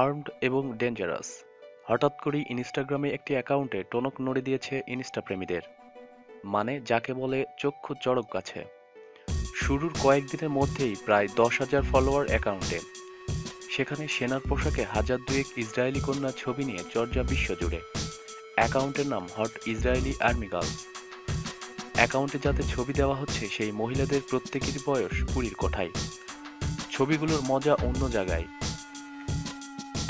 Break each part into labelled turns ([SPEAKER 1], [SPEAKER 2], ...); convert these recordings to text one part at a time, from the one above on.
[SPEAKER 1] Armed এবং dangerous. হঠাৎ করেই ইনস্টাগ্রামে একটি অ্যাকাউন্টে টনক নড়ে দিয়েছে ইনস্টা প্রেমীদের। মানে যাকে বলে চক্ষু চড়ক গাছে। শুরুর কয়েকদিনের মধ্যেই প্রায় 10,000 ফলোয়ার অ্যাকাউন্টে। সেখানে সেনার পোশাকে হাজার দুয়েক ইসরায়েলি কন্যার ছবি নিয়ে চর্চা বিশ্বজুড়ে। অ্যাকাউন্টের নাম হট ইসরায়েলি আর্মি গার্লস। অ্যাকাউন্টে যাতে ছবি দেওয়া হচ্ছে সেই মহিলাদের প্রত্যেকেরই বয়স কুড়ির কোঠায়। ছবিগুলোর মজা অন্য জায়গায়।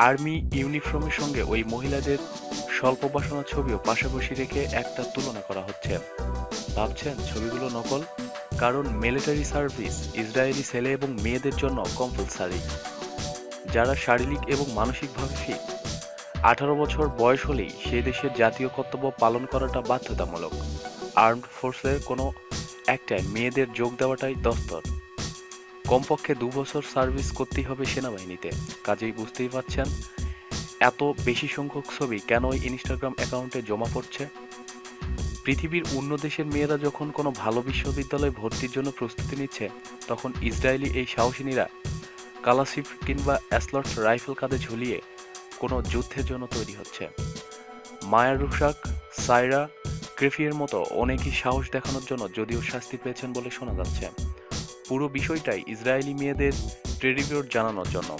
[SPEAKER 1] আর্মি ইউনিফর্মের সঙ্গে ওই মহিলাদের স্বল্পবাসনা ছবিও পাশাপাশি রেখে একটা তুলনা করা হচ্ছে। ভাবছেন ছবিগুলো নকল? কারণ মিলিটারি সার্ভিস ইসরায়েলি ছেলে এবং মেয়েদের জন্য কম্পালসারি। যারা শারীরিক এবং মানসিকভাবে ফিট, 18 বছর বয়স হলেই সে দেশের জাতীয় কর্তব্য পালন করাটা বাধ্যতামূলক। আর্মড ফোর্সের কোনো একটায় মেয়েদের যোগ দেওয়াটাই দস্তুর। কমপক্ষে 2 বছর সার্ভিস করতেই হবে সেনাবাহিনীতে। কাজেই বুঝতেই পারছেন এত বেশি সংখ্যক ছবি কেন ওই ইনস্টাগ্রাম অ্যাকাউন্টে জমা পড়ছে। পৃথিবীর অন্য দেশের মেয়েরা যখন কোনো ভালো বিশ্ববিদ্যালয়ে ভর্তির জন্য প্রস্তুতি নিচ্ছে, তখন ইসরায়েলি এই সাহসিনীরা কালাশিপ কিংবা অ্যাসলট রাইফেল কাঁধে ঝুলিয়ে কোনো যুদ্ধের জন্য তৈরি হচ্ছে। মায়া রুশাক, সাইরা, ক্রেফিয়ের মতো অনেকেই সাহস দেখানোর জন্য যদিও শাস্তি পেয়েছেন বলে শোনা যাচ্ছে। পুরো বিষয়টাই ইসরায়েলি মেয়েদের ট্রিবিউট জানানোর জন্য,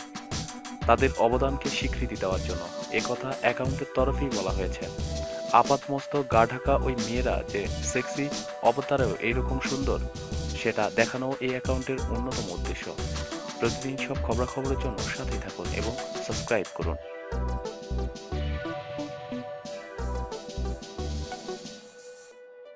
[SPEAKER 1] তাদের অবদানকে স্বীকৃতি দেওয়ার জন্য। একথা অ্যাকাউন্টের তরফেই বলা হয়েছে। আপাতমস্তক গা ঢাকা ওই মেয়েরা যে সেক্সি অবতারেও এইরকম সুন্দর, সেটা দেখানো এই অ্যাকাউন্টের অন্যতম উদ্দেশ্য। প্রতিদিন সব খবরাখবরের জন্য সাথেই থাকুন এবং সাবস্ক্রাইব করুন।